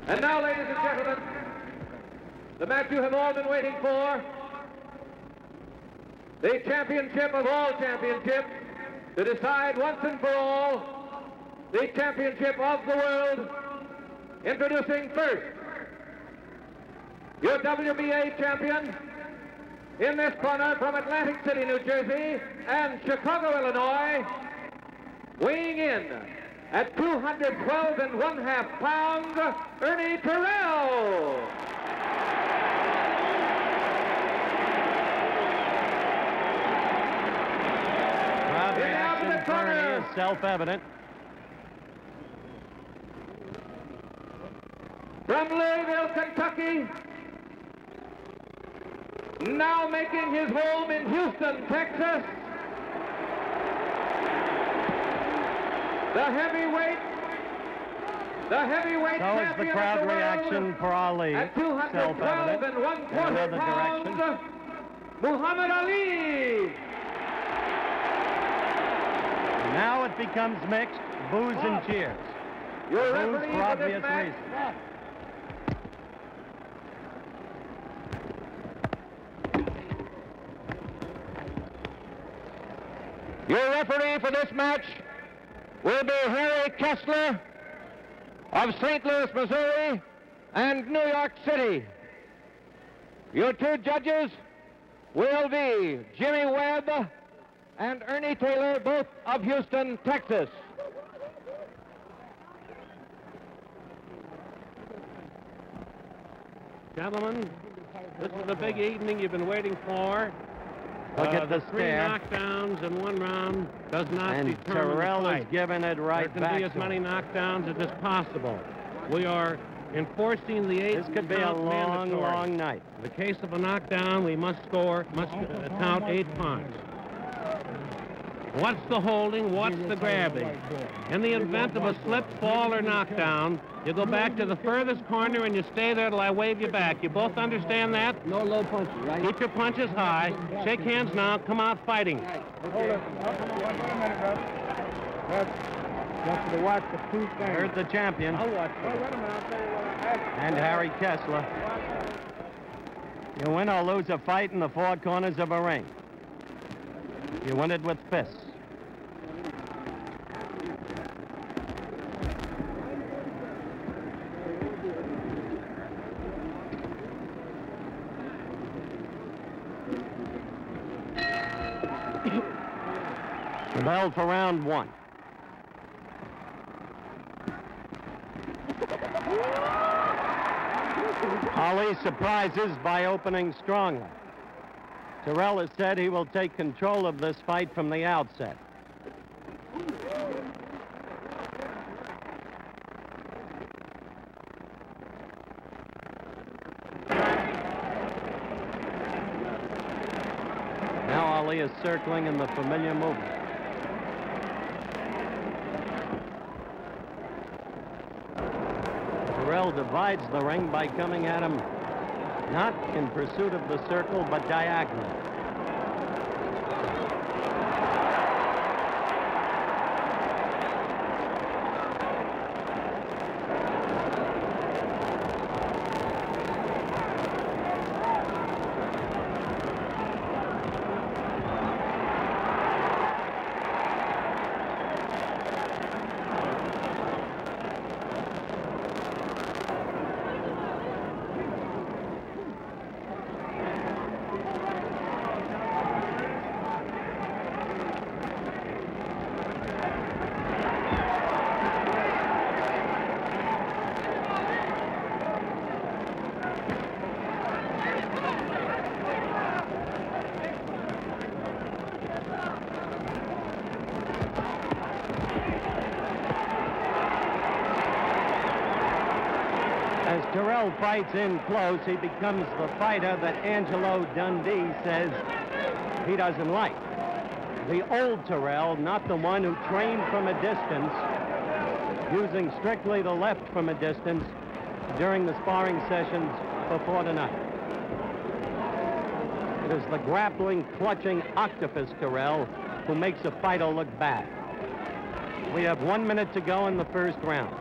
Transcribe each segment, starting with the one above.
And now, ladies and gentlemen, the match you have all been waiting for, the championship of all championships, to decide once and for all the championship of the world. Introducing first, your WBA champion, in this corner from Atlantic City, New Jersey, and Chicago, Illinois, weighing in at 212 1/2 pounds, Ernie Terrell. Crowd reaction for Ernie is self-evident. From Louisville, Kentucky, now making his home in Houston, Texas, the heavyweight So is the champion crowd of the reaction world for Ali. at 212 Self-evident. 1/4 In another pounds, direction. Muhammad Ali. Now it becomes mixed. Boos and cheers. Your Boos referee for for this obvious match, reasons. Your referee for this match will be Harry Kessler of St. Louis, Missouri, and New York City. Your two judges will be Jimmy Webb and Ernie Taylor, both of Houston, Texas. Gentlemen, this is the big evening you've been waiting for. Look at the three stare. knockdowns in one round does not And determine Terrell the is fight. giving it right There back can be as to many him. knockdowns as is possible. We are enforcing the This could be a eight-count long, mandatory. long night. In the case of a knockdown, we must count 8 points. What's the holding? What's the grabbing? In the event of a slip, fall, or knockdown, you go back to the furthest corner and you stay there till I wave you back. You both understand that? No low punches, right? Keep your punches high. Shake hands now. Come out fighting. Hold it. Wait a minute, Russ. Just to watch the two things. Heard the champion I'll watch it. Wait a minute, I'll tell you what I asked. and Harry Kessler. You win or lose a fight in the four corners of a ring. You win it with fists. The bell for round one. Ali surprises by opening strongly. Terrell has said he will take control of this fight from the outset. Now Ali is circling in the familiar movement. Terrell divides the ring by coming at him not in pursuit of the circle, but diagonal. As Terrell fights in close, he becomes the fighter that Angelo Dundee says he doesn't like. The old Terrell, not the one who trained from a distance, using strictly the left from a distance during the sparring sessions before tonight. It is the grappling, clutching octopus Terrell who makes a fighter look bad. We have 1 minute to go in the first round.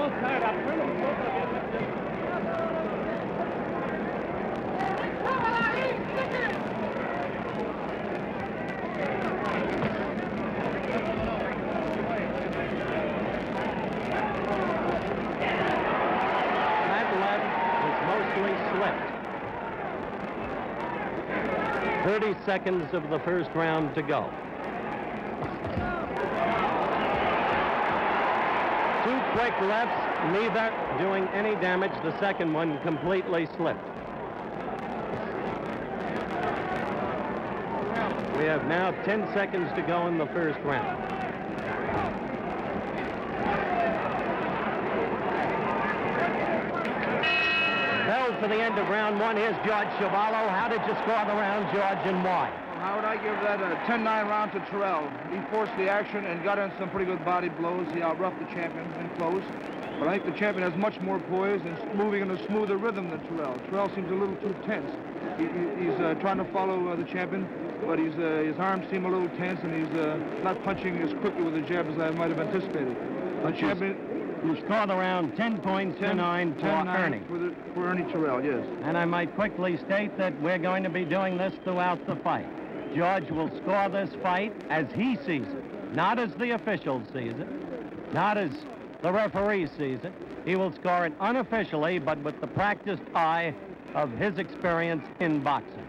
both tied up. Turn them both again. That left was mostly slipped. 30 seconds of the first round to go. Two quick lefts, neither doing any damage. The second one completely slipped. We have now 10 seconds to go in the first round. Bell for the end of round one. Here's George Chavallo. How did you score the round, George, and why? Howard, I give that a 10-9 round to Terrell. He forced the action and got in some pretty good body blows. He out-roughed the champion in close. But I think the champion has much more poise and is moving in a smoother rhythm than Terrell. Terrell seems a little too tense. He's trying to follow the champion, but his arms seem a little tense, and he's not punching as quickly with the jab as I might have anticipated. The champion... You score the round 10 points to 9 for Ernie. For Ernie Terrell, yes. And I might quickly state that we're going to be doing this throughout the fight. George will score this fight as he sees it, not as the officials sees it, not as the referee sees it. He will score it unofficially, but with the practiced eye of his experience in boxing.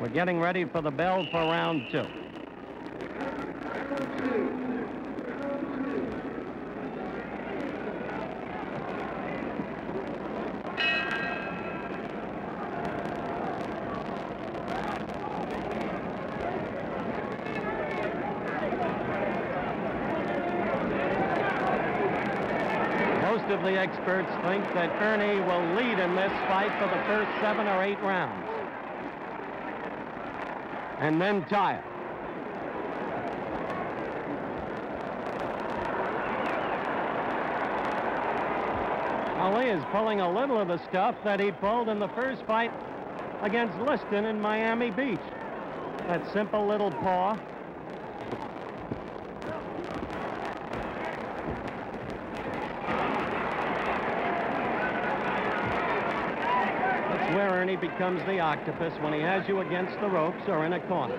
We're getting ready for the bell for round 2. Most of the experts think that Ernie will lead in this fight for the first 7 or 8 rounds. And then tire. Ali is pulling a little of the stuff that he pulled in the first fight against Liston in Miami Beach. That simple little paw. Where Ernie becomes the octopus when he has you against the ropes or in a corner.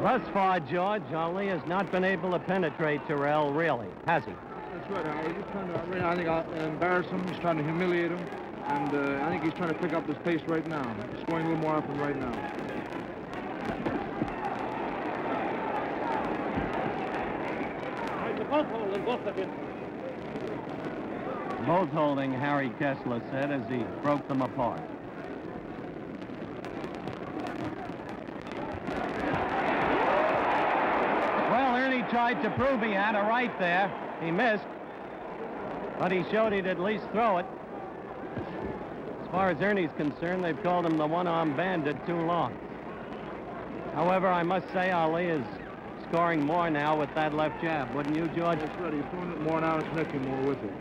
Thus far, George, Ali has not been able to penetrate Terrell, really, has he? That's right, Howard. He's trying to, I think, embarrass him. He's trying to humiliate him. And I think he's trying to pick up his pace right now. He's scoring a little more often right now. Both holding, Harry Kessler said, as he broke them apart. Tried to prove he had a right there. He missed, but he showed he'd at least throw it. As far as Ernie's concerned, they've called him the one-arm bandit too long. However, I must say Ali is scoring more now with that left jab, wouldn't you, George? That's right. He's throwing it more now and connecting more with it.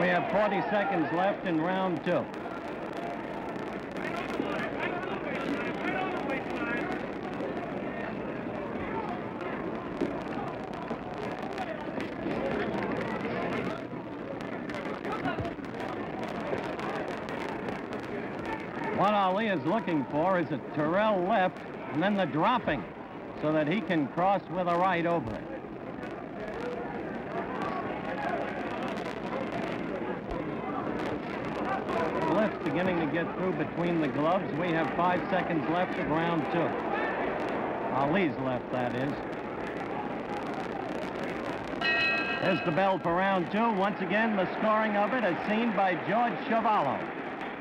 We have 40 seconds left in round 2. What Ali is looking for is a Terrell left and then the dropping so that he can cross with a right over it. The lift's beginning to get through between the gloves. We have 5 seconds left of round 2. Ali's left, that is. There's the bell for round 2. Once again, the scoring of it as seen by George Chavallo.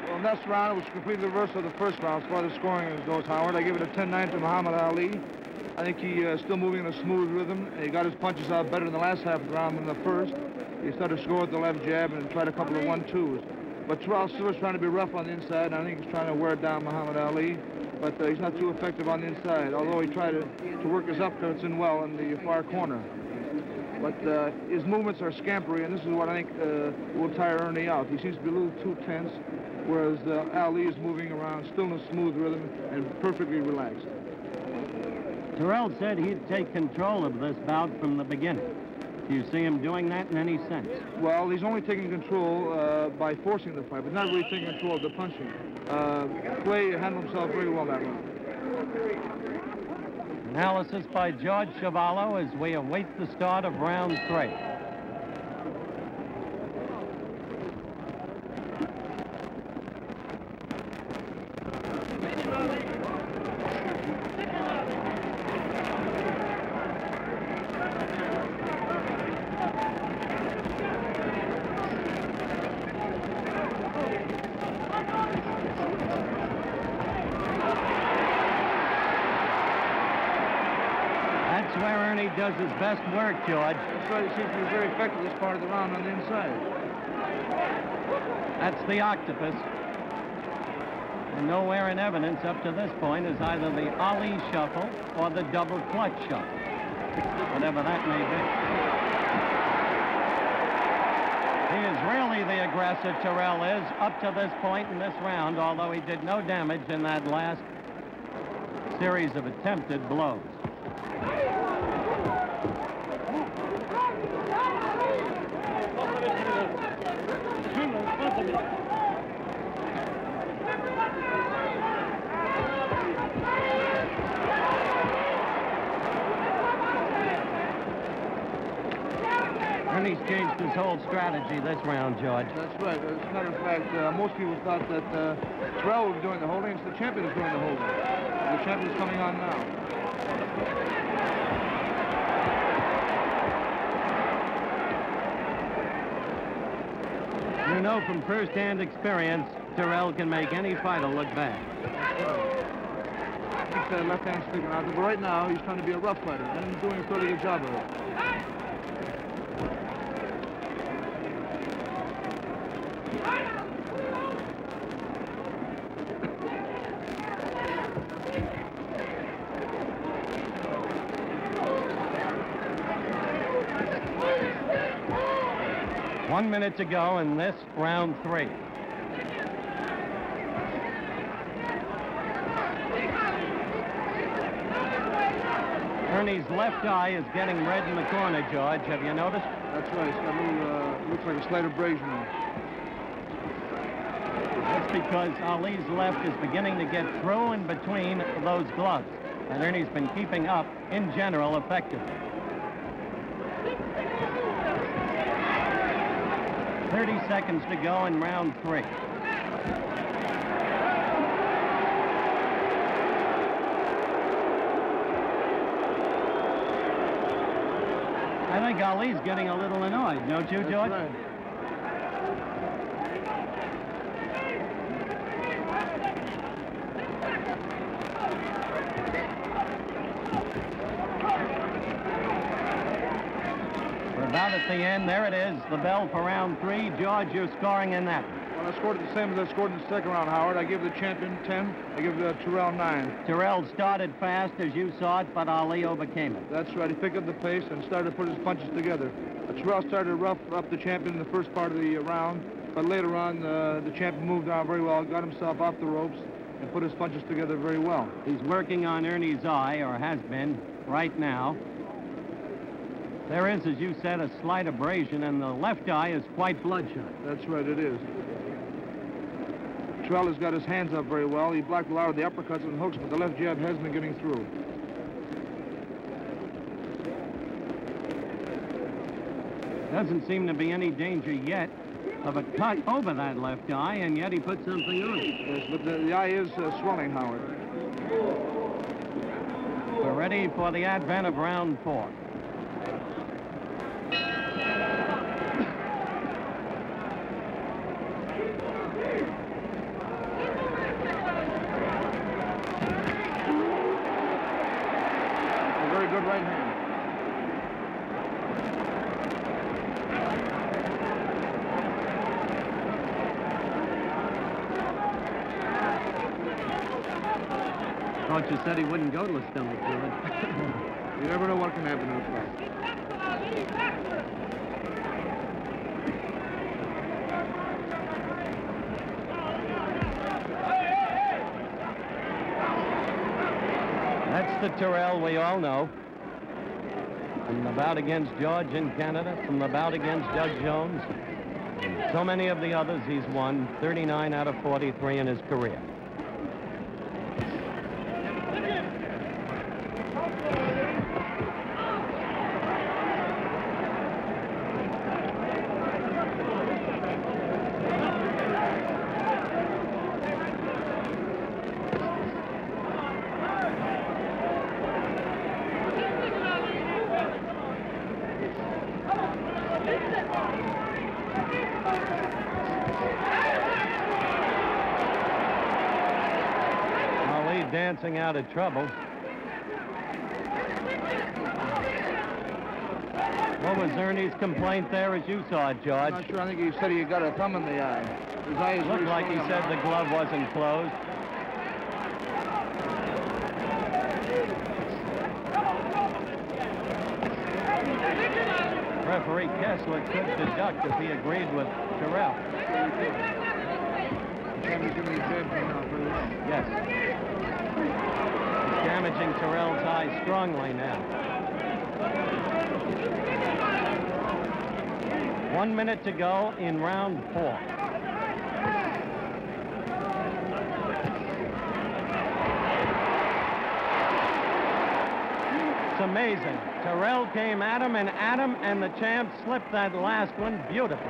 Well, in this round, it was completely the reverse of the first round as far as scoring goes, Howard. I give it a 10-9 to Muhammad Ali. I think he still moving in a smooth rhythm. He got his punches out better in the last half of the round than the first. He started to score with the left jab and tried a couple of 1-2s. But Terrell still is trying to be rough on the inside, and I think he's trying to wear down Muhammad Ali. But he's not too effective on the inside, although he tried to work his upcuts in well in the far corner. But his movements are scampery, and this is what I think will tire Ernie out. He seems to be a little too tense, whereas Ali is moving around still in a smooth rhythm and perfectly relaxed. Terrell said he'd take control of this bout from the beginning. Do you see him doing that in any sense? Well, he's only taking control by forcing the fight, but not really taking control of the punching. Clay handled himself very well that round. Analysis by George Chavallo as we await the start of round 3. That's where Ernie does his best work, George. That's right. He seems to be very effective this part of the round on the inside. That's the octopus. And nowhere in evidence up to this point is either the Ali shuffle or the double clutch shuffle, whatever that may be. He is really the aggressor, Terrell is, up to this point in this round, although he did no damage in that last series of attempted blows. Ernie's changed his whole strategy this round, George. That's right. As a matter of fact, most people thought that Terrell was doing the holding. It's the champion who's doing the holding. The champion is coming on now. You know from first-hand experience, Terrell can make any fighter look bad. Keeps that left hand sticking out, but right now he's trying to be a rough fighter, and he's doing a fairly good job of it. One minute to go in this round 3. Ernie's left eye is getting red in the corner, George. Have you noticed? That's right. It's got a little, looks like a slight abrasion. That's because Ali's left is beginning to get through in between those gloves. And Ernie's been keeping up, in general, effectively. 30 seconds to go in round 3. I think Ali's getting a little annoyed, don't you, George? That's right. We're about at the end. There it is, the bell for round 3. George, you're scoring in that. Well, I scored it the same as I scored in the second round, Howard. I give the champion 10. I give Terrell 9. Terrell started fast, as you saw it, but Ali overcame it. That's right. He picked up the pace and started to put his punches together. Terrell started rough up the champion in the first part of the round, but later on, the champion moved on very well, got himself off the ropes, and put his punches together very well. He's working on Ernie's eye, or has been, right now. There is, as you said, a slight abrasion, and the left eye is quite bloodshot. That's right, it is. Terrell has got his hands up very well. He blocked a lot of the uppercuts and hooks, but the left jab has been getting through. Doesn't seem to be any danger yet of a cut over that left eye, and yet he put something on it. Yes, but the eye is swelling, Howard. We're ready for the advent of round 4. Thought you said he wouldn't go to a stomach, George. You never know what can happen in a fight. That's the Terrell we all know. From the bout against George in Canada, from the bout against Doug Jones, and so many of the others he's won, 39 out of 43 in his career. Dancing out of trouble. What was Ernie's complaint there as you saw it, George? I'm not sure. I think he said he got a thumb in the eye. His eye is Looked like he said the glove wasn't closed. Referee Kessler could deduct if he agreed with Terrell. Champion's giving me a jab now pretty well. Yes. He's damaging Terrell's eye strongly now. 1 minute to go in round 4. It's amazing. Terrell came at him, and the champ slipped that last one beautifully.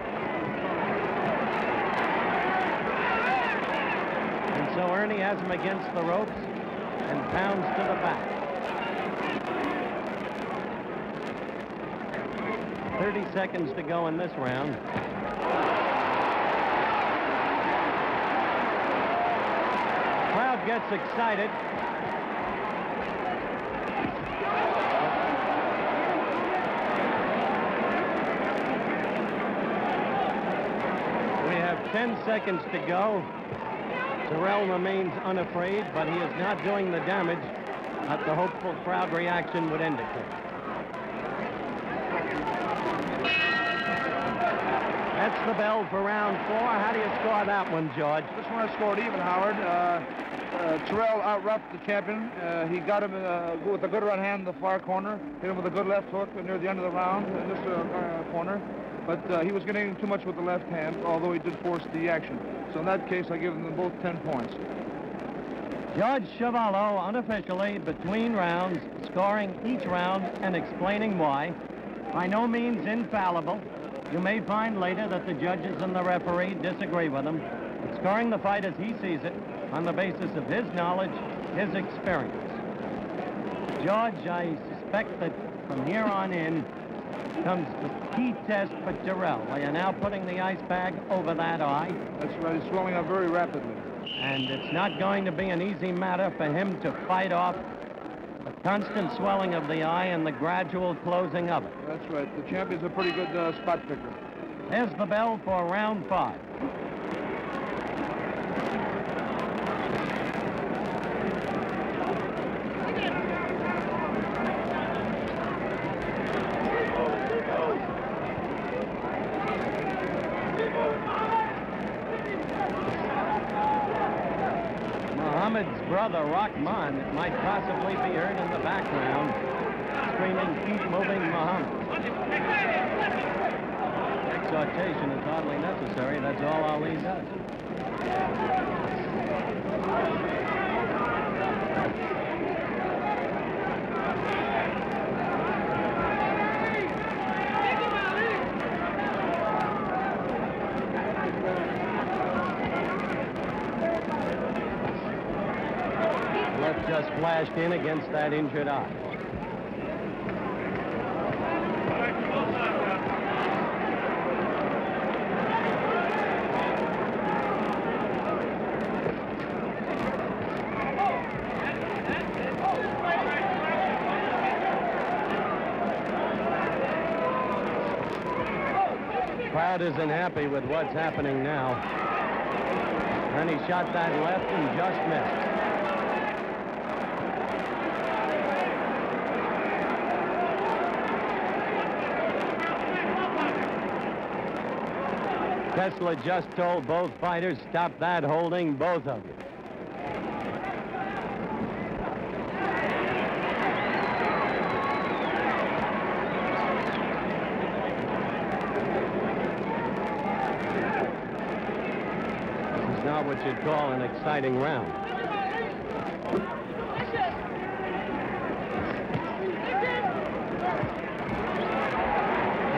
And so Ernie has him against the ropes and pounds to the back. 30 seconds to go in this round. Crowd gets excited. We have 10 seconds to go. Terrell remains unafraid, but he is not doing the damage that the hopeful crowd reaction would indicate. That's the bell for round 4. How do you score that one, George? This one I scored even, Howard. Terrell out-roughed the champion. He got him with a good right hand in the far corner, hit him with a good left hook near the end of the round in this corner. But he was getting too much with the left hand, although he did force the action. So in that case, I give them both 10 points. Judge Chavallo, unofficially, between rounds, scoring each round and explaining why. By no means infallible. You may find later that the judges and the referee disagree with him, but scoring the fight as he sees it on the basis of his knowledge, his experience. George, I suspect that from here on in comes the key test for Terrell. Are you now putting the ice bag over that eye? That's right. It's swelling up very rapidly. And it's not going to be an easy matter for him to fight off the constant swelling of the eye and the gradual closing of it. That's right. The champion's a pretty good spot picker. There's the bell for round 5. Muhammad's brother, Rahman, might possibly be heard in the background, screaming, "Keep moving, Muhammad." Exhortation is hardly necessary. That's all Ali does. Just flashed in against that injured eye. Crowd isn't happy with what's happening now. And he shot that left and just missed. Kessler just told both fighters, stop that holding, both of you. This is not what you'd call an exciting round.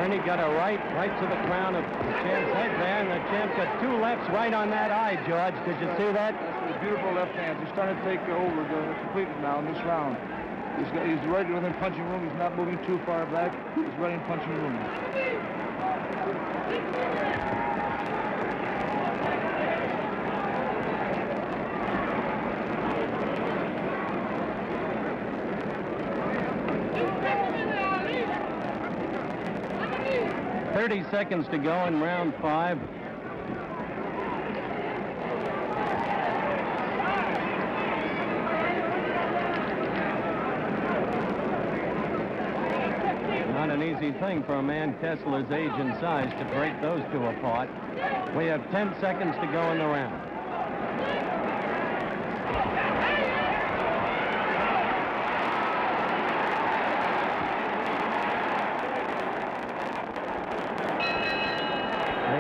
Ernie got a right to the crown of the champ's head there, and the champ got two lefts right on that eye, George. Did you see that? That's a beautiful left hand. He's starting to take over completely now in this round. He's right within punching room. He's not moving too far back. He's right in punching room. 30 seconds to go in round 5. Not an easy thing for a man Kessler's age and size to break those two apart. We have 10 seconds to go in the round.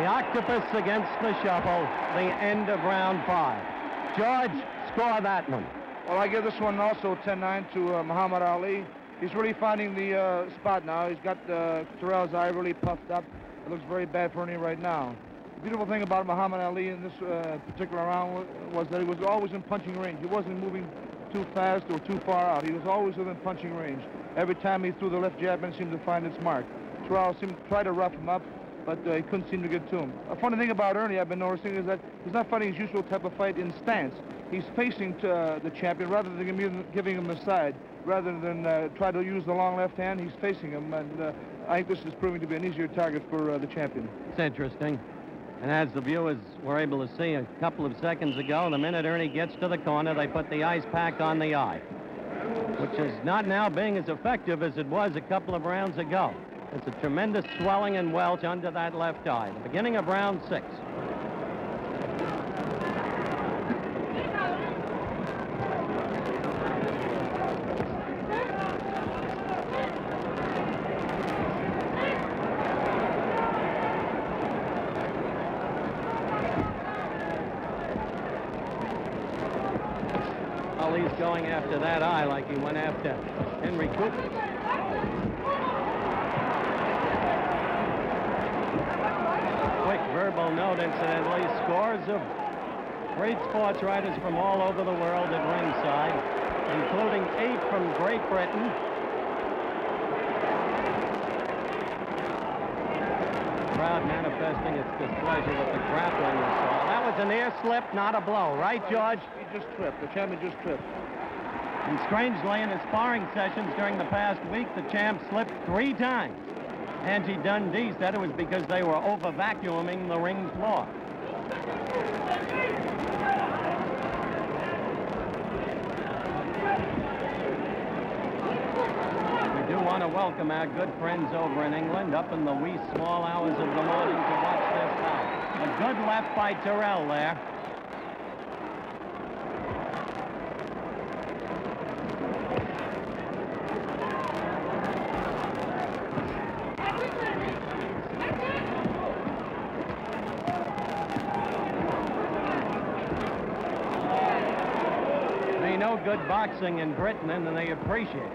Octopus against the shuffle, the end of round 5. George, score that one. Well, I give this one also 10-9 to Muhammad Ali. He's really finding the spot now. He's got Terrell's eye really puffed up. It looks very bad for Ernie right now. The beautiful thing about Muhammad Ali in this particular round was that he was always in punching range. He wasn't moving too fast or too far out. He was always within punching range. Every time he threw the left jab and seemed to find its mark. Terrell seemed to try to rough him up, but he couldn't seem to get to him. A funny thing about Ernie I've been noticing is that he's not fighting his usual type of fight in stance. He's facing the champion rather than giving him the side. Rather than try to use the long left hand, he's facing him, and I think this is proving to be an easier target for the champion. It's interesting. And as the viewers were able to see a couple of seconds ago, the minute Ernie gets to the corner, they put the ice pack on the eye, which is not now being as effective as it was a couple of rounds ago. It's a tremendous swelling and welch under that left eye. The beginning of round 6. Ali's going after that eye like he went after Henry Cooper. Verbal note, incidentally, scores of great sports writers from all over the world at ringside, including 8 from Great Britain. The crowd manifesting its displeasure with the grappling we saw. That was an air slip, not a blow, right, George? He just tripped. The champion just tripped. And strangely, in his sparring sessions during the past week, the champ slipped 3 times. Angie Dundee said it was because they were over-vacuuming the ring floor. We do want to welcome our good friends over in England up in the wee small hours of the morning to watch this bout. A good left by Terrell there. Good boxing in Britain, and they appreciate it.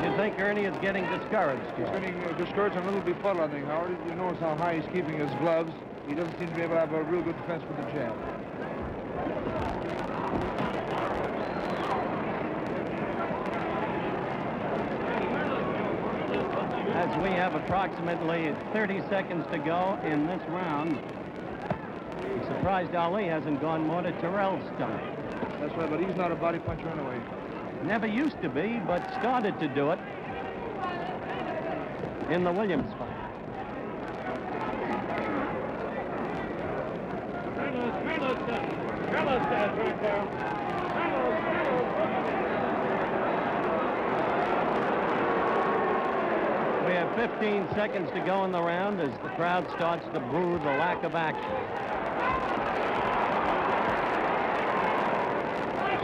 You think Ernie is getting discouraged? He's getting discouraged and a little befuddled, I think, Howard. You notice how high he's keeping his gloves. He doesn't seem to be able to have a real good defense with the jab. As we have approximately 30 seconds to go in this round, I'm surprised Ali hasn't gone more to Terrell's stomach. That's right, but he's not a body puncher anyway. Never used to be, but started to do it in the Williams fight. We have 15 seconds to go in the round as the crowd starts to boo the lack of action.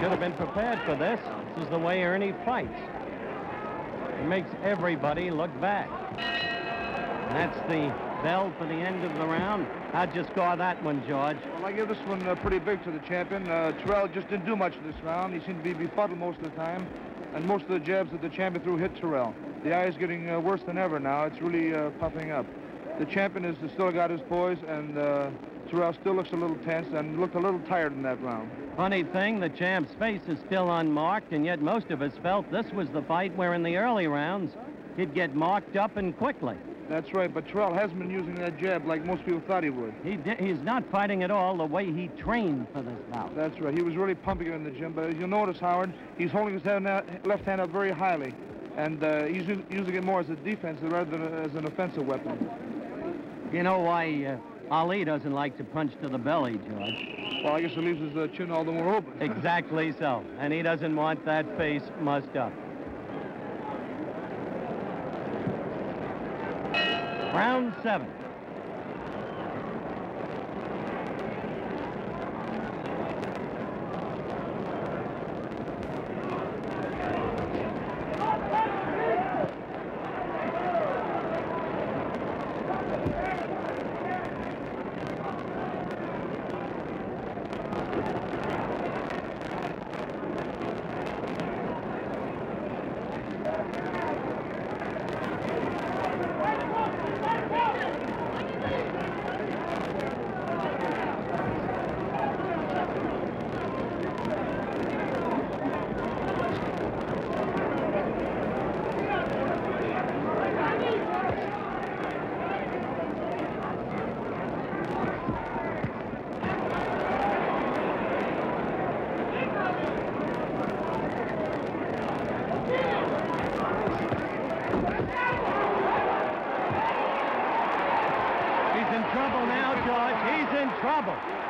Should have been prepared for this. This is the way Ernie fights. He makes everybody look bad. And that's the bell for the end of the round. How'd you score that one, George? Well, I give this one pretty big to the champion. Terrell just didn't do much this round. He seemed to be befuddled most of the time. And most of the jabs that the champion threw hit Terrell. The eye is getting worse than ever now. It's really puffing up. The champion has still got his poise, and Terrell still looks a little tense and looked a little tired in that round. Funny thing, the champ's face is still unmarked, and yet most of us felt this was the fight where in the early rounds he'd get marked up and quickly. That's right, but Terrell hasn't been using that jab like most people thought he would. He's not fighting at all the way he trained for this bout. That's right. He was really pumping it in the gym, but as you'll notice, Howard, he's holding his left hand up very highly, and he's using it more as a defense rather than as an offensive weapon. You know why Ali doesn't like to punch to the belly, George? Well, I guess it leaves his chin all the more open. Exactly so, and he doesn't want that face mussed up. Round 7.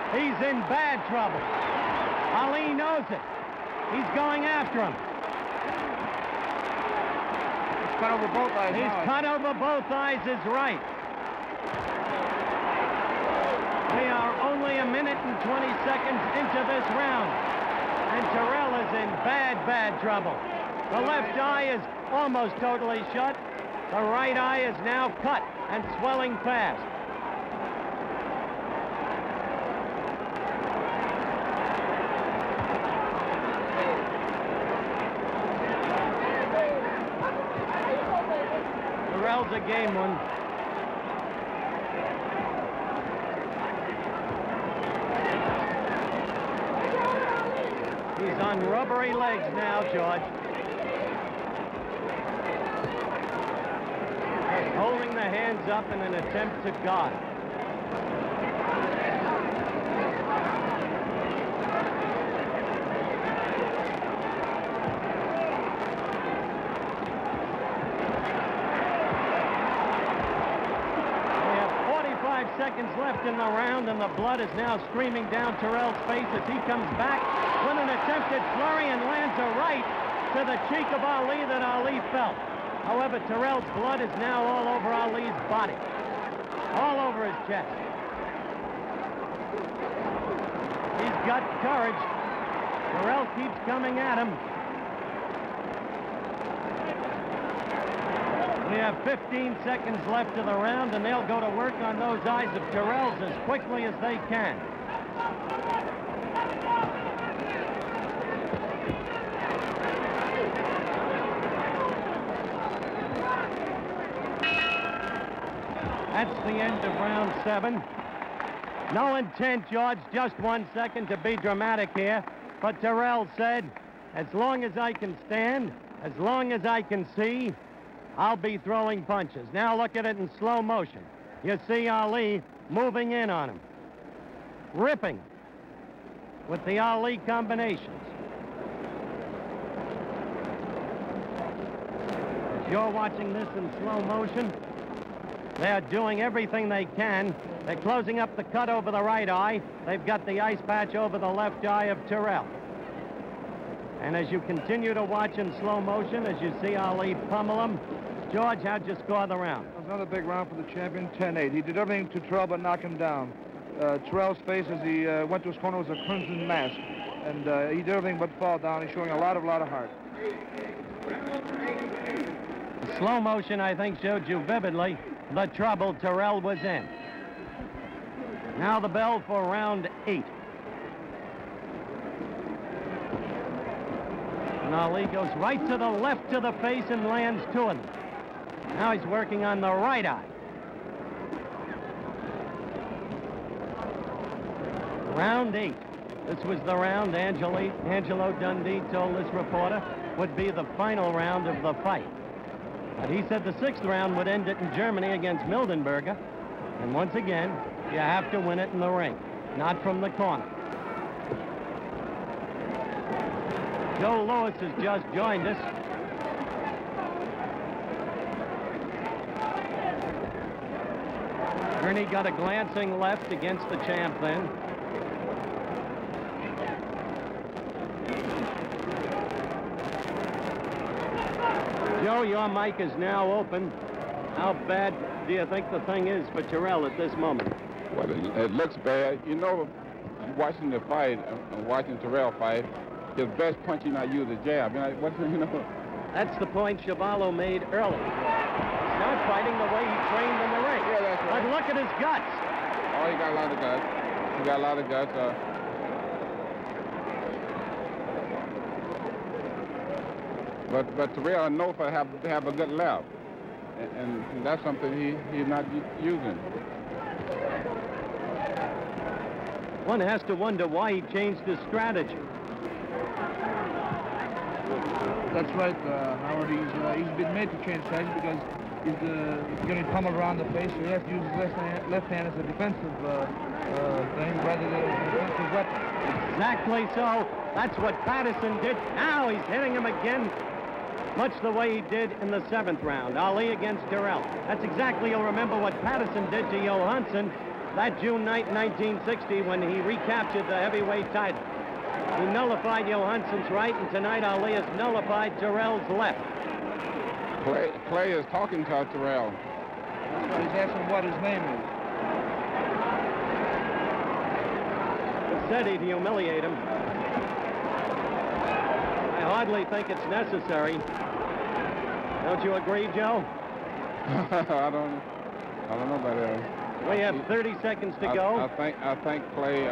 He's in bad trouble. Ali knows it. He's going after him. He's cut over both eyes. He's cut over both eyes is right. We are only a minute and 20 seconds into this round. And Terrell is in bad, bad trouble. The left eye is almost totally shut. The right eye is now cut and swelling fast. Terrell's a game one. He's on rubbery legs now, George. Just holding the hands up in an attempt to guard. Seconds left in the round, and the blood is now streaming down Terrell's face as he comes back with an attempted flurry and lands a right to the cheek of Ali that Ali felt. However, Terrell's blood is now all over Ali's body, all over his chest. He's got courage. Terrell keeps coming at him. We have 15 seconds left of the round, and they'll go to work on those eyes of Terrell's as quickly as they can. That's the end of round 7. No intent, George, just 1 second to be dramatic here. But Terrell said, as long as I can stand, as long as I can see, I'll be throwing punches. Now look at it in slow motion. You see Ali moving in on him, ripping with the Ali combinations. As you're watching this in slow motion, They're doing everything they can. They're closing up the cut over the right eye. They've got the ice patch over the left eye of Terrell. And as you continue to watch in slow motion, as you see Ali pummel him, George, how'd you score the round? Another big round for the champion, 10-8. He did everything to Terrell but knock him down. Terrell's face as he went to his corner was a crimson mask. And he did everything but fall down. He's showing a lot of heart. The slow motion, I think, showed you vividly the trouble Terrell was in. Now the bell for round 8. And Ali goes right to the left to the face and lands 2 of them. Now he's working on the right eye. Round 8. This was the round Angelo Dundee told this reporter would be the final round of the fight. But he said the 6th round would end it in Germany against Mildenberger. And once again, you have to win it in the ring, not from the corner. Joe Louis has just joined us. Ernie got a glancing left against the champ then. Joe, your mic is now open. How bad do you think the thing is for Terrell at this moment? Well, it looks bad. You know, watching the fight, watching Terrell fight, his best punch he not use a jab. You know. That's the point Chevalo made early. He's not fighting the way he trained in the ring. Yeah, that's right. But look at his guts. Oh, he got a lot of guts. He got a lot of guts. But Terrell, I know for have a good left, and that's something he's not using. One has to wonder why he changed his strategy. That's right, Howard. He's been made to change strategy because he's getting pummeled around the face, so he has to use his left hand as a defensive thing rather than as a defensive weapon. Exactly so. That's what Patterson did. Now he's hitting him again, much the way he did in the 7th round. Ali against Terrell. That's exactly, you'll remember what Patterson did to Johansson that June night in 1960 when he recaptured the heavyweight title. He nullified Johansson's right, and tonight Ali has nullified Terrell's left. Clay is talking to Terrell. That's why he's asking what his name is. He said he'd humiliate him. I hardly think it's necessary. Don't you agree, Joe? I don't know about that. We have 30 seconds to go. I think Clay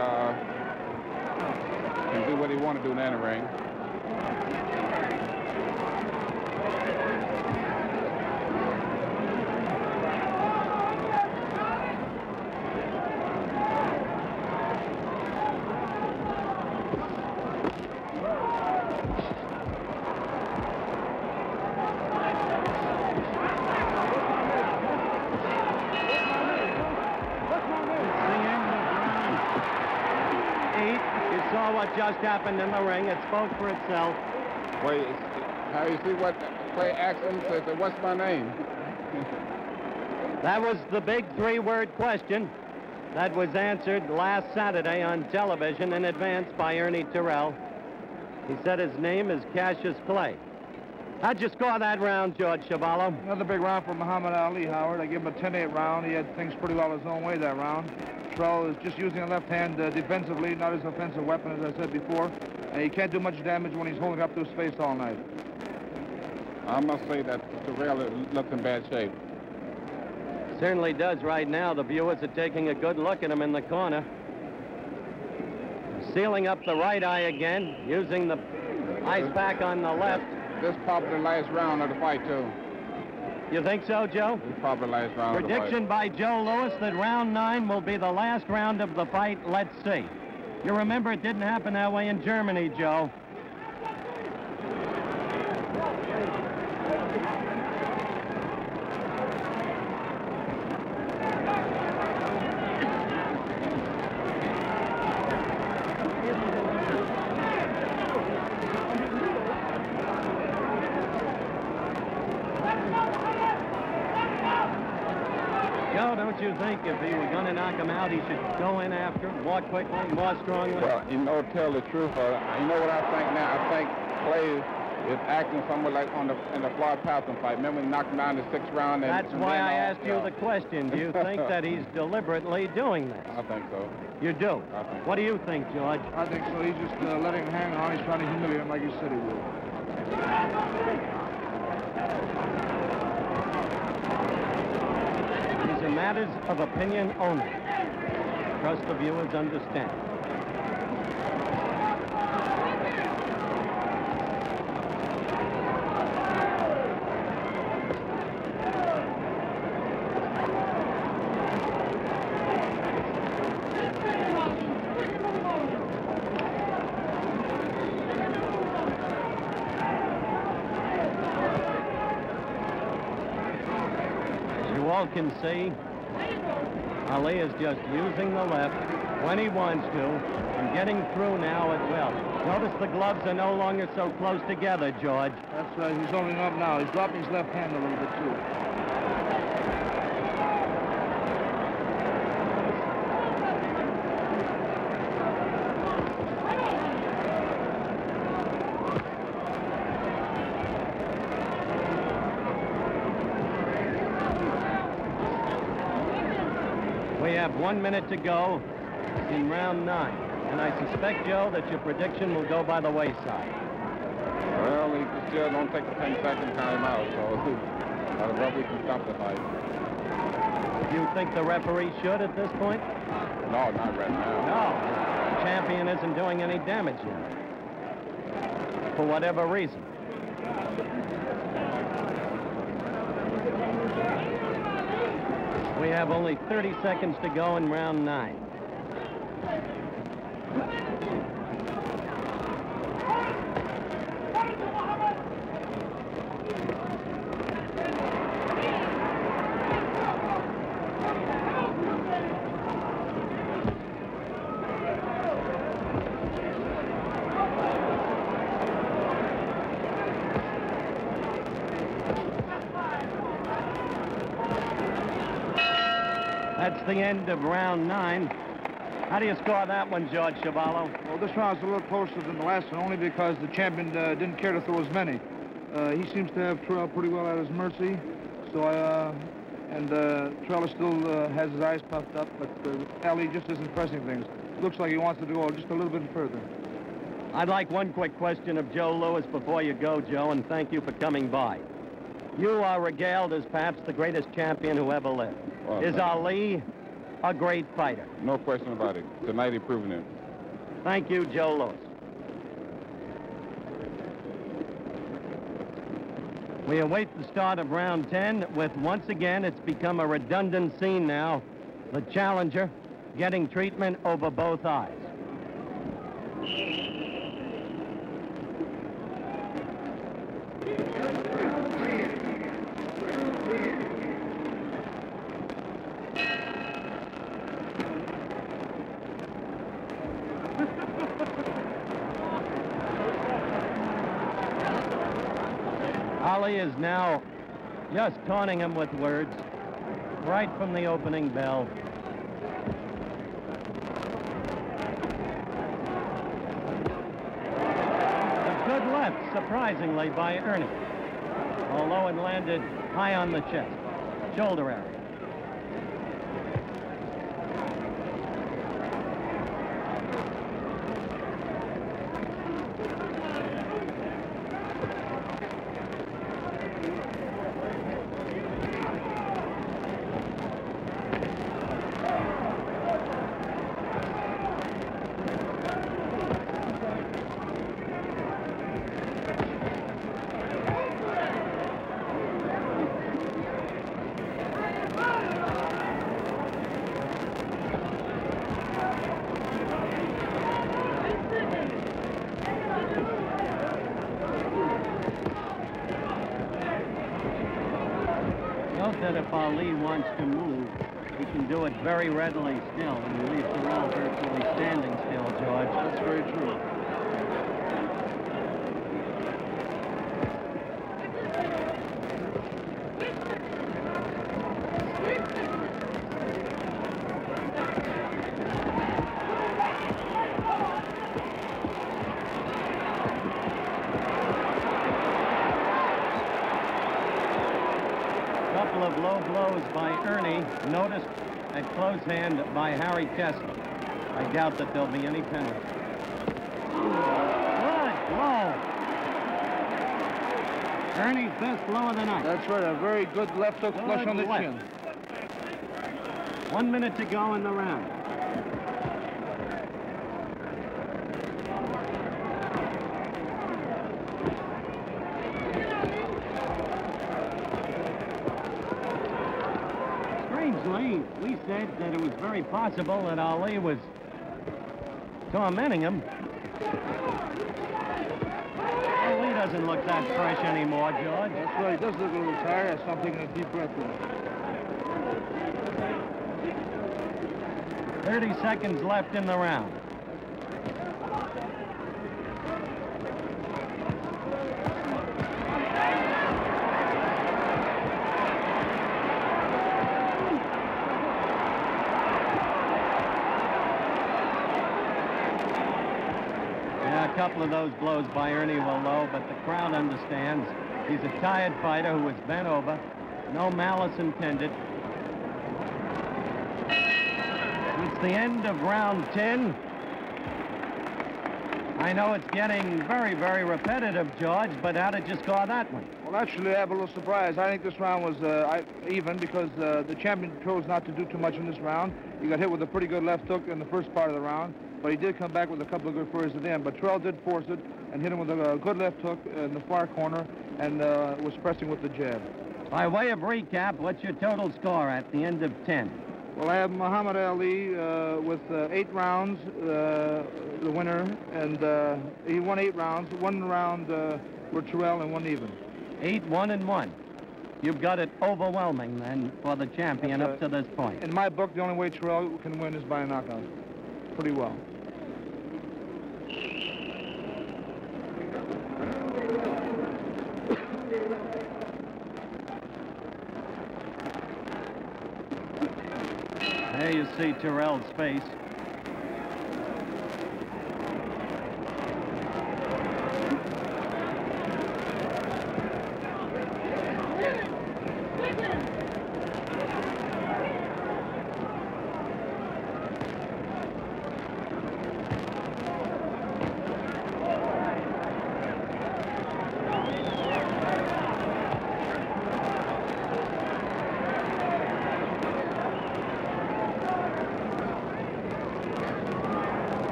can do what he want to do in the ring. Just happened in the ring. It spoke for itself. Wait, how you see what Clay asked him? Said, what's my name? That was the big 3-word question that was answered last Saturday on television in advance by Ernie Terrell. He said his name is Cassius Clay. How'd you score that round, George Chevalo? Another big round for Muhammad Ali, Howard. I give him a 10-8 round. He had things pretty well his own way that round. Terrell is just using a left hand defensively, not his offensive weapon, as I said before. And he can't do much damage when he's holding up to his face all night. I must say that Terrell looks in bad shape. Certainly does right now. The viewers are taking a good look at him in the corner. Sealing up the right eye again, using the ice pack on the left. This probably the last round of the fight, too. You think so, Joe? This probably the last round Prediction of the fight. by Joe Louis that round 9 will be the last round of the fight. Let's see. You remember it didn't happen that way in Germany, Joe. Joe, don't you think if he were going to knock him out, he should go in after him more quickly, more strongly? Well, you know, tell the truth, you know what I think now? I think Clay is acting somewhat like in the Floyd Patterson fight. Remember when he knocked him down in the 6th round? That's why I asked you the question. Do you think that he's deliberately doing this? I think so. You do? I think so. What do you think, George? I think so. He's just letting him hang on. He's trying to humiliate him like he said he would. These are matters of opinion only. Trust the viewers understand. All can see, Ali is just using the left when he wants to and getting through now at will. Notice the gloves are no longer so close together, George. That's right. He's opening up now. He's dropping his left hand a little bit, too. We have 1 minute to go in round 9. And I suspect, Joe, that your prediction will go by the wayside. Well, he still don't take the 10-second time out, so the referee can stop the fight. Do you think the referee should at this point? No, not right now. No. The champion isn't doing any damage yet. For whatever reason. We have only 30 seconds to go in round 9. That's the end of round 9. How do you score that one, George Chuvalo? Well, this round's a little closer than the last one, only because the champion didn't care to throw as many. He seems to have Terrell pretty well at his mercy. So, Terrell still has his eyes puffed up, but Ali just isn't pressing things. Looks like he wants to go just a little bit further. I'd like one quick question of Joe Louis before you go, Joe, and thank you for coming by. You are regaled as perhaps the greatest champion who ever lived. Well, Is Ali a great fighter? No question about it. Tonight he's proven it. Thank you, Joe Louis. We await the start of round 10 with, once again, it's become a redundant scene now. The challenger getting treatment over both eyes. Ali is now just taunting him with words right from the opening bell. A good left, surprisingly, by Ernie, although it landed high on the chest, shoulder area. Note that if Ali wants to move, he can do it very readily still, and he leaves Terrell virtually standing still, George. That's very true. low blows by Ernie, noticed at close hand by Harry Kessler. I doubt that there'll be any penalty. Good blow. Ernie's best blow of the night. That's right, a very good left hook flush on the left. chin. 1 minute to go in the round. Strangely, we said that it was very possible that Ali was tormenting him. Ali doesn't look that fresh anymore, George. That's right, he does look a little tired. I saw him taking a deep breath in. 30 seconds left in the round. Yeah, a couple of those blows by Ernie were low, but the crowd understands. He's a tired fighter who was bent over. No malice intended. It's the end of round 10. I know it's getting very, very repetitive, George, but how did you score that one? Well, actually, I have a little surprise. I think this round was even because the champion chose not to do too much in this round. He got hit with a pretty good left hook in the first part of the round, but he did come back with a couple of good flurries at the end. But Terrell did force it and hit him with a good left hook in the far corner and was pressing with the jab. By way of recap, what's your total score at the end of 10? Well, I have Muhammad Ali with 8 rounds, the winner, and he won 8 rounds. 1 round were Terrell and 1 even. 8-1-1. You've got it overwhelming, then, for the champion up to this point. In my book, the only way Terrell can win is by a knockout. Pretty well. There you see Terrell's face.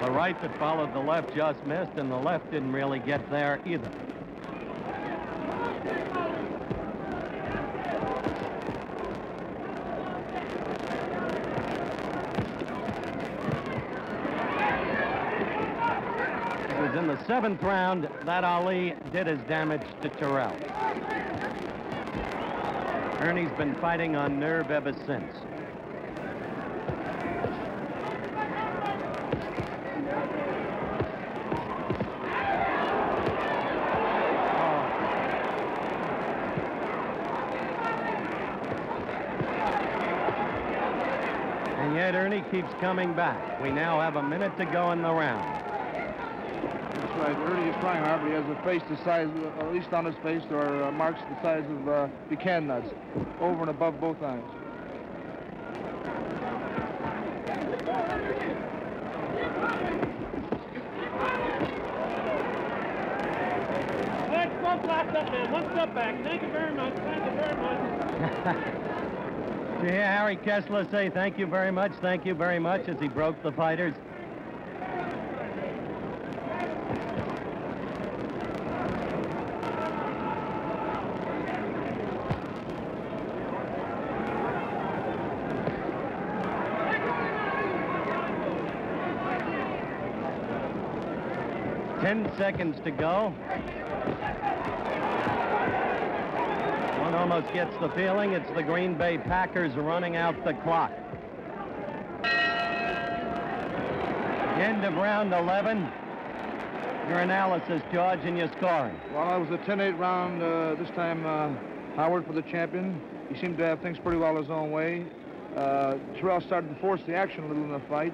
The right that followed the left just missed, and the left didn't really get there either. It was in the 7th round that Ali did his damage to Terrell. Ernie's been fighting on nerve ever since. And yet Ernie keeps coming back. We now have a minute to go in the round. That's right. Ernie is trying hard, but he has a face the size, at least on his face, there are marks the size of pecan nuts, over and above both eyes. Let's go flat up there. 1 step back. Thank you very much. Thank you very much. Did you hear Harry Kessler say thank you very much as he broke the fighters? 10 seconds to go. One almost gets the feeling it's the Green Bay Packers running out the clock. End of round 11. Your analysis, George, and your scoring. Well, it was a 10-8 round this time. Howard for the champion. He seemed to have things pretty well his own way. Terrell started to force the action a little in the fight,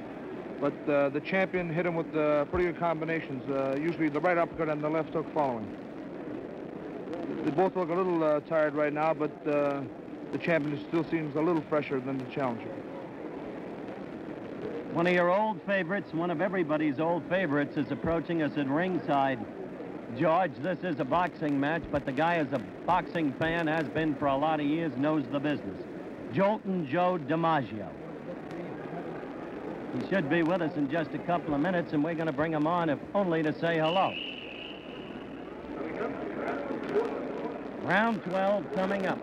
but the champion hit him with pretty good combinations, usually the right uppercut and the left hook following. They both look a little tired right now, but the champion still seems a little fresher than the challenger. One of your old favorites, one of everybody's old favorites, is approaching us at ringside. George, this is a boxing match, but the guy is a boxing fan, has been for a lot of years, knows the business. Joltin' Joe DiMaggio. He should be with us in just a couple of minutes, and we're going to bring him on, if only to say hello. Round 12 coming up.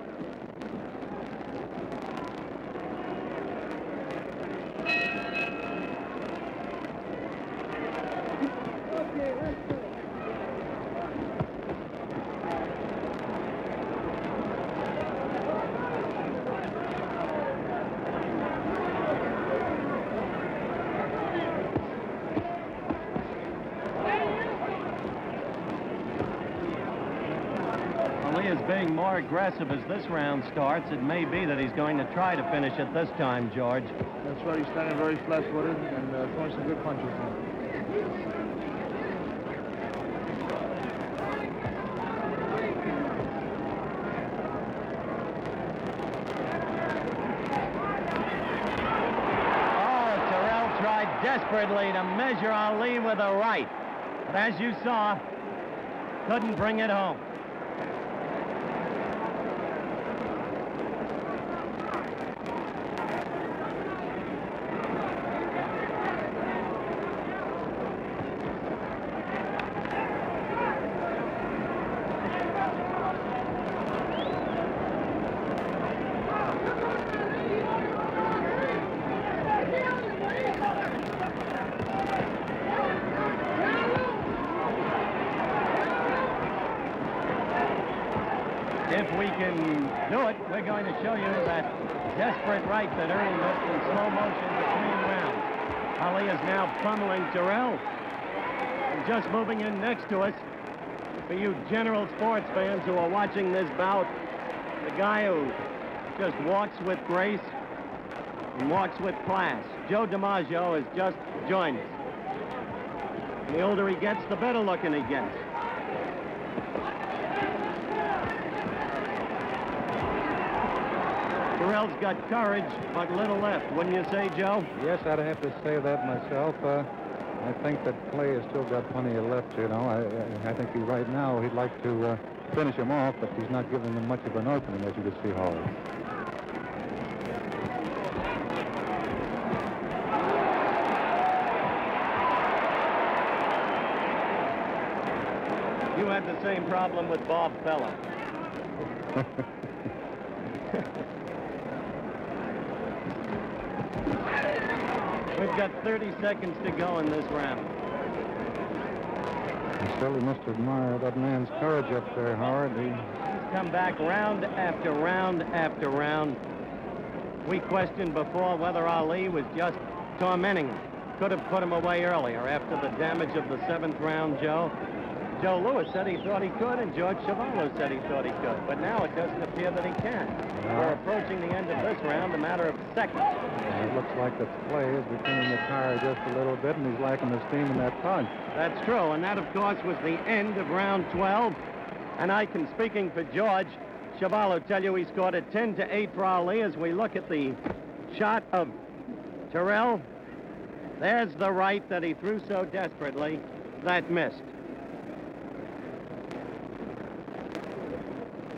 Being more aggressive as this round starts, it may be that he's going to try to finish it this time, George. That's right. He's standing very flat-footed and throwing some good punches. Oh, Terrell tried desperately to measure Ali with a right, but as you saw, couldn't bring it home. If we can do it, we're going to show you that desperate right that Ernie missed in slow motion between rounds. Ali is now pummeling Terrell. And just moving in next to us, for you general sports fans who are watching this bout, the guy who just walks with grace and walks with class. Joe DiMaggio has just joined us. And the older he gets, the better looking he gets. Terrell's got courage, but little left, wouldn't you say, Joe? Yes, I'd have to say that myself. I think that Clay has still got plenty of left, you know. I think right now he'd like to finish him off, but he's not giving him much of an opening, as you can see, Howard. You had the same problem with Bob Feller. We've got 30 seconds to go in this round. You certainly must admire that man's courage up there, Howard. He's come back round after round after round. We questioned before whether Ali was just tormenting him. Could have put him away earlier after the damage of the 7th round, Joe. Joe Louis said he thought he could, and George Chuvalo said he thought he could. But now it doesn't appear that he can. We're approaching the end of this round, a matter of seconds. It looks like that Clay is becoming the tire just a little bit, and he's lacking the steam in that punch. That's true, and that, of course, was the end of round 12. And I can, speaking for George Chuvalo, tell you he scored a 10-8 for Ali as we look at the shot of Terrell. There's the right that he threw so desperately that missed.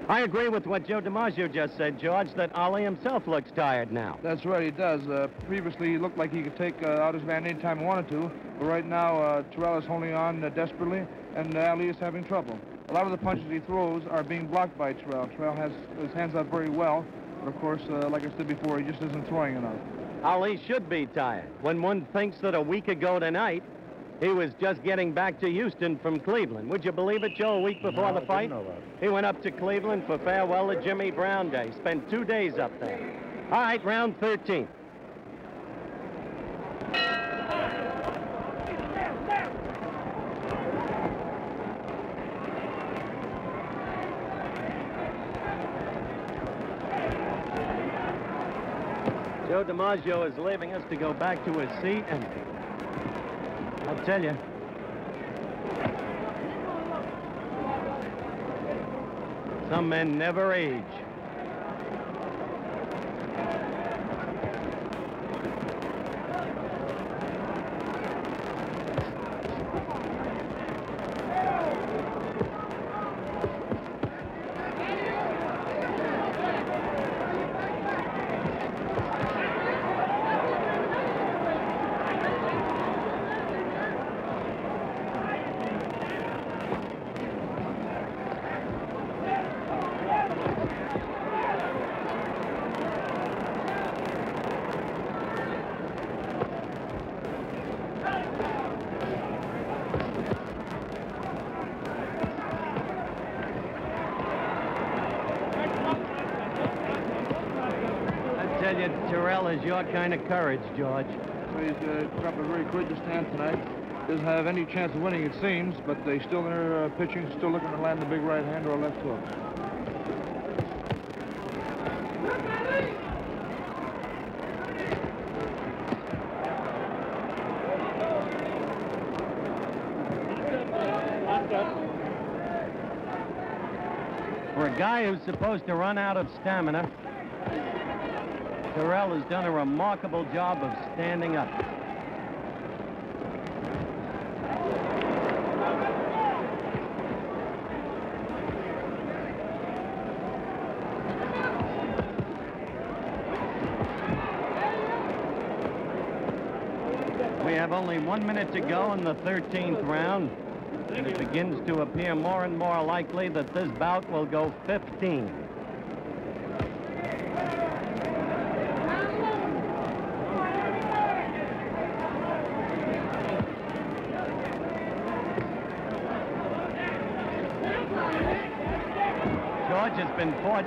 I agree with what Joe DiMaggio just said, George, that Ali himself looks tired now. That's right, he does. Previously, he looked like he could take out his man anytime he wanted to, but right now, Terrell is holding on desperately, and Ali is having trouble. A lot of the punches he throws are being blocked by Terrell. Terrell has his hands out very well, but of course, like I said before, he just isn't throwing enough. Ali should be tired. When one thinks that a week ago tonight, He was just getting back to Houston from Cleveland. Would you believe it, Joe, a week before the fight? Didn't know that. He went up to Cleveland for farewell to Jimmy Brown Day. Spent 2 days up there. All right, round 13. Joe DiMaggio is leaving us to go back to his seat, and I'll tell you, some men never age. I tell you, Terrell is your kind of courage, George. So he's put up a very courageous stand tonight. Doesn't have any chance of winning, it seems, but they still in their pitching, still looking to land the big right hand or a left hook. For a guy who's supposed to run out of stamina, Terrell has done a remarkable job of standing up. We have only 1 minute to go in the 13th round, and it begins to appear more and more likely that this bout will go 15.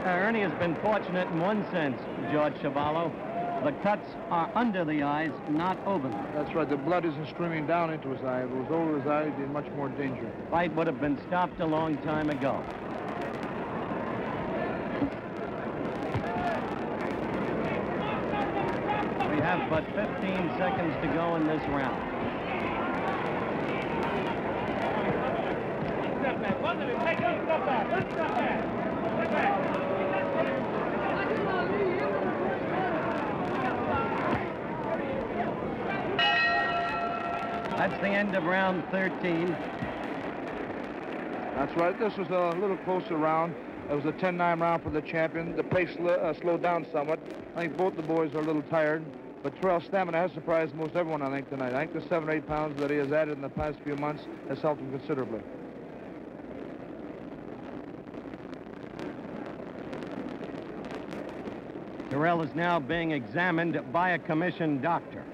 Ernie has been fortunate in one sense, George Chavallo. The cuts are under the eyes, not over them. That's right. The blood isn't streaming down into his eye. If it was over his eye, he'd be in much more danger. Fight would have been stopped a long time ago. We have but 15 seconds to go in this round. That's the end of round 13. That's right. This was a little closer round. It was a 10-9 round for the champion. The pace slowed down somewhat. I think both the boys are a little tired. But Terrell's stamina has surprised most everyone, I think, tonight. I think the 7 or 8 pounds that he has added in the past few months has helped him considerably. Terrell is now being examined by a commissioned doctor.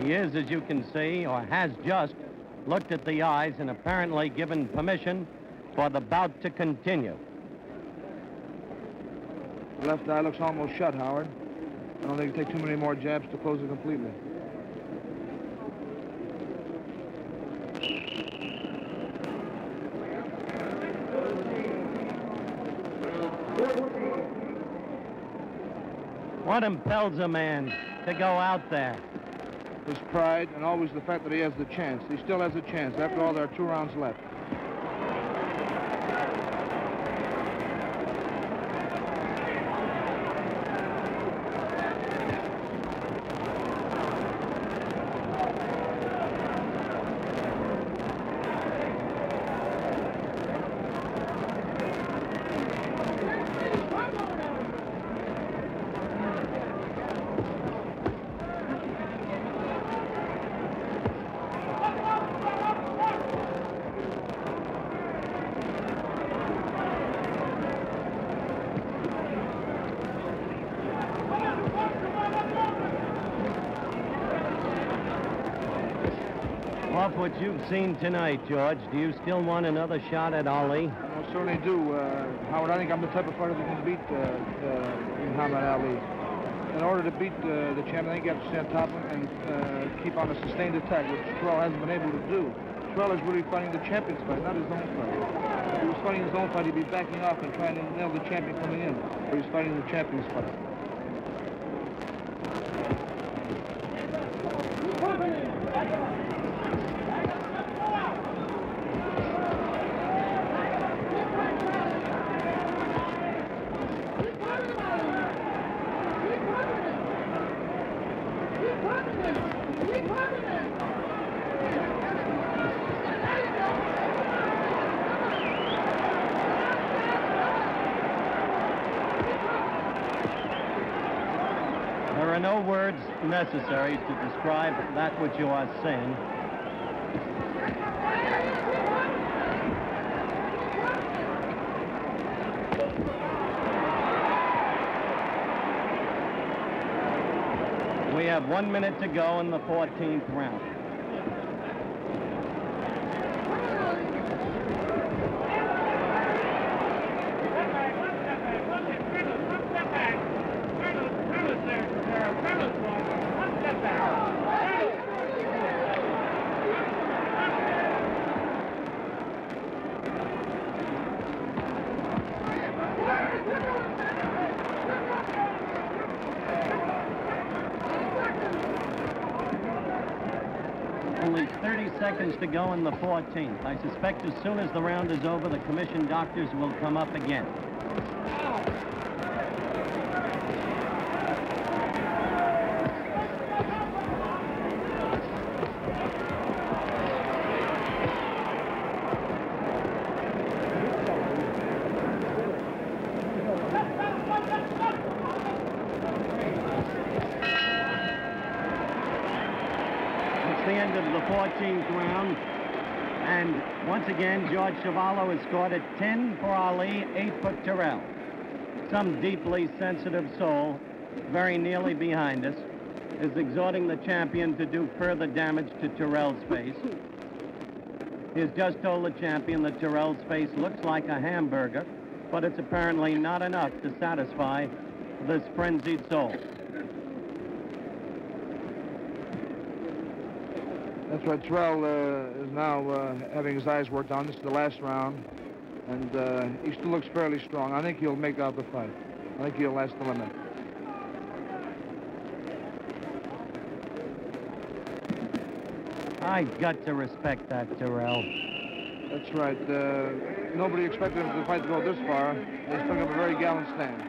He is, as you can see, or has just looked at the eyes and apparently given permission for the bout to continue. The left eye looks almost shut, Howard. I don't think it'll take too many more jabs to close it completely. What impels a man to go out there? His pride and always the fact that he has the chance. He still has a chance. After all, there are 2 rounds left. what you've seen tonight, George, do you still want another shot at Ali? I certainly do. Howard, I think I'm the type of fighter that can beat Muhammad Ali. In order to beat the champion, I think you have to stay on top of him and keep on a sustained attack, which Terrell hasn't been able to do. Terrell is really fighting the champion's fight, not his own fight. If he was fighting his own fight, he'd be backing off and trying to nail the champion coming in. But he's fighting the champion's fight. There are no words necessary to describe that which you are seeing. We have 1 minute to go in the 14th round. Only 30 seconds to go in the 14th. I suspect as soon as the round is over, the commission doctors will come up again. It's the end of the 14th round. And once again, George Chuvalo has scored at 10 for Ali, 8 for Terrell. Some deeply sensitive soul, very nearly behind us, is exhorting the champion to do further damage to Terrell's face. He has just told the champion that Terrell's face looks like a hamburger, but it's apparently not enough to satisfy this frenzied soul. That's right. Terrell is now having his eyes worked on. This is the last round, and he still looks fairly strong. I think he'll make out the fight. I think he'll last the limit. I got to respect that, Terrell. That's right. Nobody expected the fight to go this far. He's putting up a very gallant stand.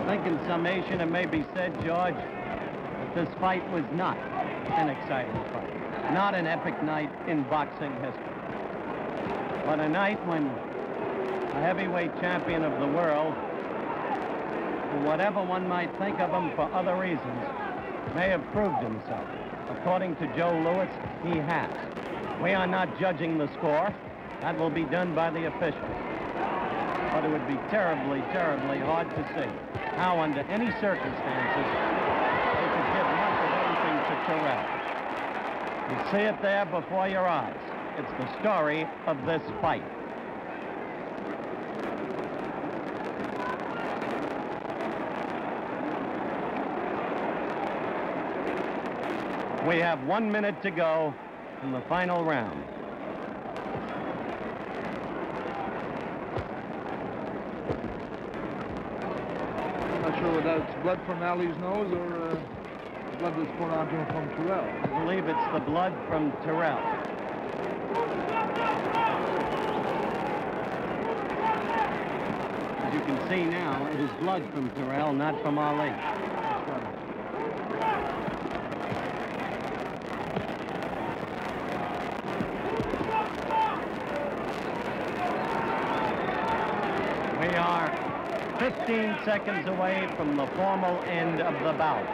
I think in summation, it may be said, George, that this fight was not an exciting fight, not an epic night in boxing history, but a night when a heavyweight champion of the world, whatever one might think of him for other reasons, may have proved himself. According to Joe Louis, he has. We are not judging the score. That will be done by the officials. But it would be terribly, terribly hard to see how, under any circumstances, they could give much of anything to Terrell. You see it there before your eyes. It's the story of this fight. We have 1 minute to go in the final round. I'm not sure whether that's blood from Ali's nose or blood that's poured onto him from Terrell. I believe it's the blood from Terrell. As you can see now, it is blood from Terrell, not from Ali. We are 15 seconds away from the formal end of the bout.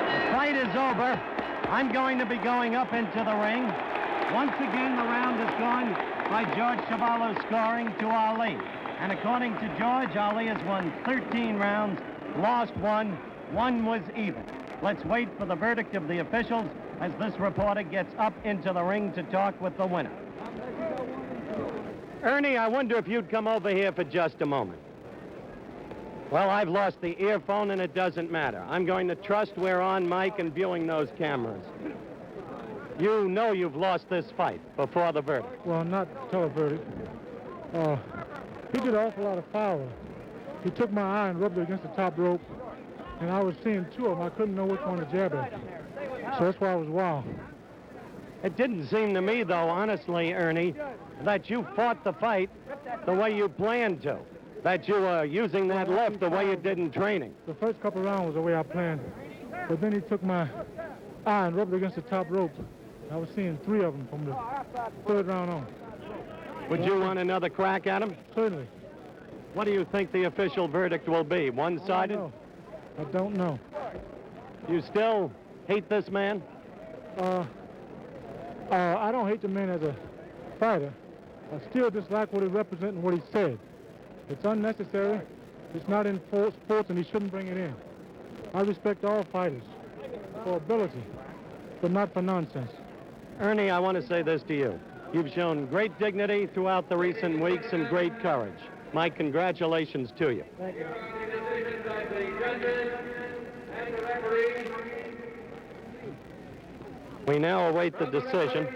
The fight is over. I'm going to be going up into the ring. Once again, the round is gone by George Chuvalo's scoring to Ali. And according to George, Ali has won 13 rounds, lost one, one was even. Let's wait for the verdict of the officials as this reporter gets up into the ring to talk with the winner. Ernie, I wonder if you'd come over here for just a moment. Well, I've lost the earphone and it doesn't matter. I'm going to trust we're on mic and viewing those cameras. You know you've lost this fight before the verdict. Well, not till a verdict. He did an awful lot of power. He took my eye and rubbed it against the top rope, and I was seeing two of them. I couldn't know which one to jab at. So that's why I was wild. It didn't seem to me, though, honestly, Ernie, that you fought the fight the way you planned to, that you were using that left the way you did in training. The first couple rounds was the way I planned, but then he took my eye and rubbed it against the top rope. I was seeing three of them from the third round on. Would you want another crack at him? Certainly. What do you think the official verdict will be? One-sided? I don't know. You still hate this man? I don't hate the man as a fighter. I still dislike what he represents and what he said. It's unnecessary. It's not in sports, and he shouldn't bring it in. I respect all fighters for ability, but not for nonsense. Ernie, I want to say this to you. You've shown great dignity throughout the recent weeks and great courage. My congratulations to you. Thank you. We now await the decision.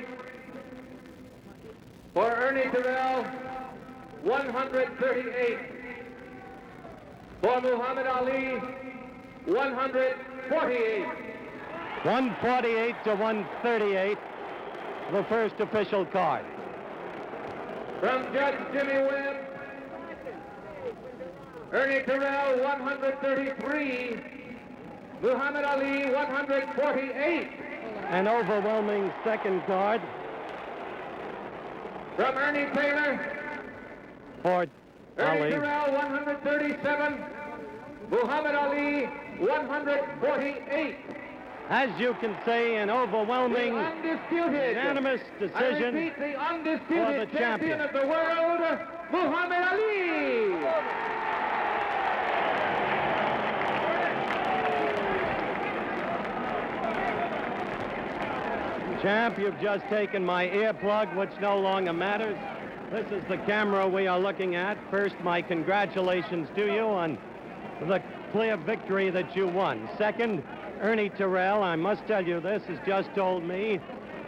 For Ernie Terrell, 138. For Muhammad Ali, 148. 148 to 138, the first official card. From Judge Jimmy Webb, Ernie Terrell, 133. Muhammad Ali, 148. An overwhelming second card From Ernie Taylor, for Ernie Ali. Terrell, 137. Muhammad Ali, 148. As you can see, an overwhelming, The undisputed, unanimous I decision repeat, the for undisputed the champion of the world, Muhammad Ali. Champ, you've just taken my earplug, which no longer matters. This is the camera we are looking at. First, my congratulations to you on the clear victory that you won. Second, Ernie Terrell, I must tell you this, has just told me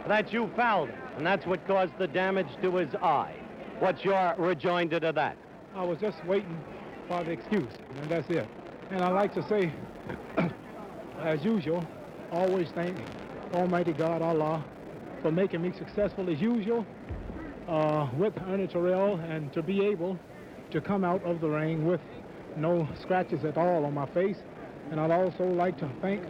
that you fouled him, and that's what caused the damage to his eye. What's your rejoinder to that? I was just waiting for the excuse, and that's it. And I like to say, as usual, always thank Almighty God, Allah, for making me successful as usual with Ernie Terrell, and to be able to come out of the ring with no scratches at all on my face. And I'd also like to thank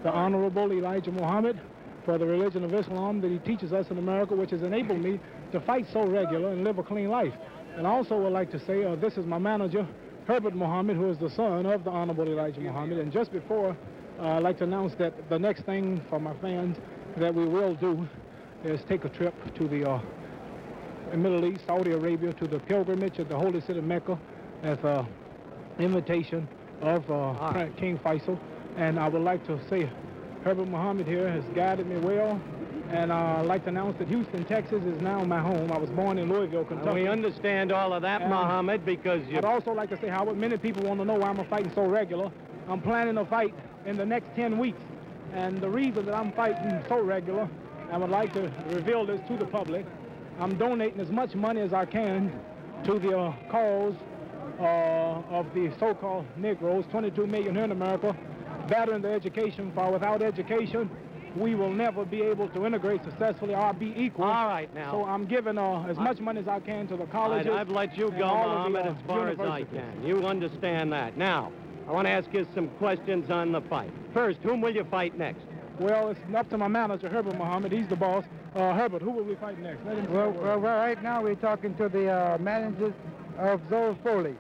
the Honorable Elijah Muhammad for the religion of Islam that he teaches us in America, which has enabled me to fight so regular and live a clean life. And I also would like to say this is my manager, Herbert Muhammad, who is the son of the Honorable Elijah Muhammad. And just before, I'd like to announce that the next thing for my fans that we will do is take a trip to the Middle East, Saudi Arabia, to the pilgrimage at the holy city Mecca as an invitation of King Faisal. And I would like to say Herbert Muhammad here has guided me well. And I'd like to announce that Houston, Texas is now my home. I was born in Louisville, Kentucky. We understand all of that, Muhammad, because you... I'd also like to say, Howard, many people want to know why I'm fighting so regular. I'm planning a fight in the next 10 weeks. And the reason that I'm fighting so regular, I would like to reveal this to the public. I'm donating as much money as I can to the cause of the so-called Negroes, 22 million here in America, bettering their education, for without education, we will never be able to integrate successfully or be equal. All right, now. So I'm giving as much money as I can to the colleges. I've let you go, Muhammad, as far as I can. You understand that. Now, I want to ask you some questions on the fight. First, whom will you fight next? Well, it's up to my manager, Herbert Muhammad. He's the boss. Herbert, who will we fight next? Well, right now we're talking to the managers of Zoe Foley.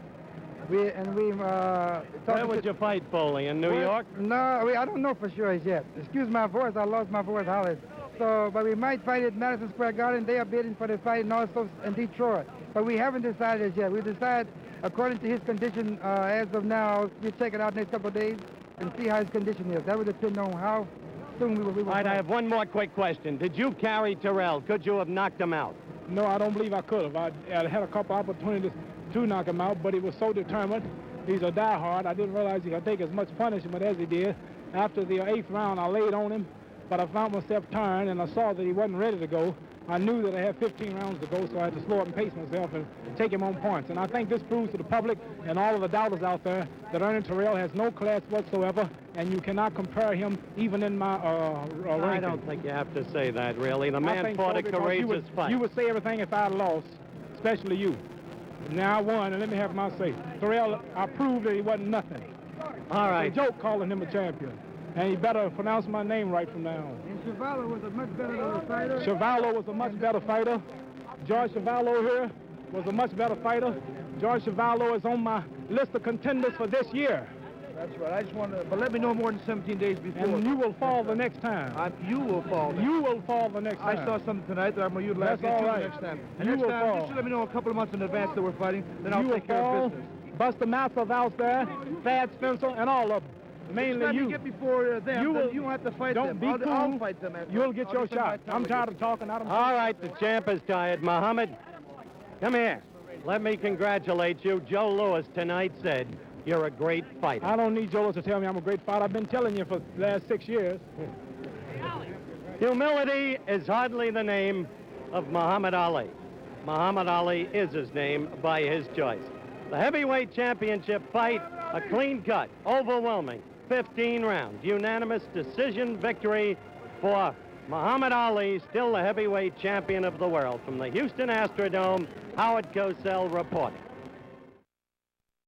Where would you fight, Foley? In New York? No, I don't know for sure as yet. Excuse my voice, I lost my voice hollering. So, but we might fight at Madison Square Garden. They are bidding for the fight, and also in Detroit. But we haven't decided yet. We decide according to his condition as of now. We'll check it out next couple of days and see how his condition is. That would depend on how soon we will All right, I have one more quick question. Did you carry Terrell? Could you have knocked him out? No, I don't believe I could have. I had a couple opportunities to knock him out, but he was so determined. He's a diehard. I didn't realize he could take as much punishment as he did. After the 8th round, I laid on him, but I found myself turned, and I saw that he wasn't ready to go. I knew that I had 15 rounds to go, so I had to slow up and pace myself and take him on points. And I think this proves to the public and all of the doubters out there that Ernie Terrell has no class whatsoever, and you cannot compare him even in my ranking. I don't think you have to say that, really. The man fought a courageous fight. You would say everything if I lost, especially you. Now I won, and let me have my say. Terrell, I proved that he wasn't nothing. All right. It's a joke calling him a champion. And he better pronounce my name right from now on. And Chevalo was a much better fighter. Chevalo was a much better fighter. George Chevalo here was a much better fighter. George Chevalo is on my list of contenders for this year. That's right. I just want to, but let me know more than 17 days before. And you will fall the next time. You will fall. You will fall the next time. I saw something tonight that I'm going to utilize That's all right. next time. And You next will time, fall. just let me know a couple of months in advance that we're fighting, then I'll You will take care fall. of business. Buster Massive out there, Thad Spencer, and all of them. Mainly Let you. me get before them. You will- You don't have to fight Don't them. be cool. I'll fight them. After. You'll get I'll your defend my shot. time I'm with tired you. of talking. I don't All right, the champ is tired. Muhammad, come here. Let me congratulate you. Joe Louis tonight said you're a great fighter. I don't need Joel to tell me I'm a great fighter. I've been telling you for the last 6 years. Humility is hardly the name of Muhammad Ali. Muhammad Ali is his name by his choice. The heavyweight championship fight, a clean cut, overwhelming, 15 rounds, unanimous decision victory for Muhammad Ali, still the heavyweight champion of the world. From the Houston Astrodome, Howard Cosell reporting.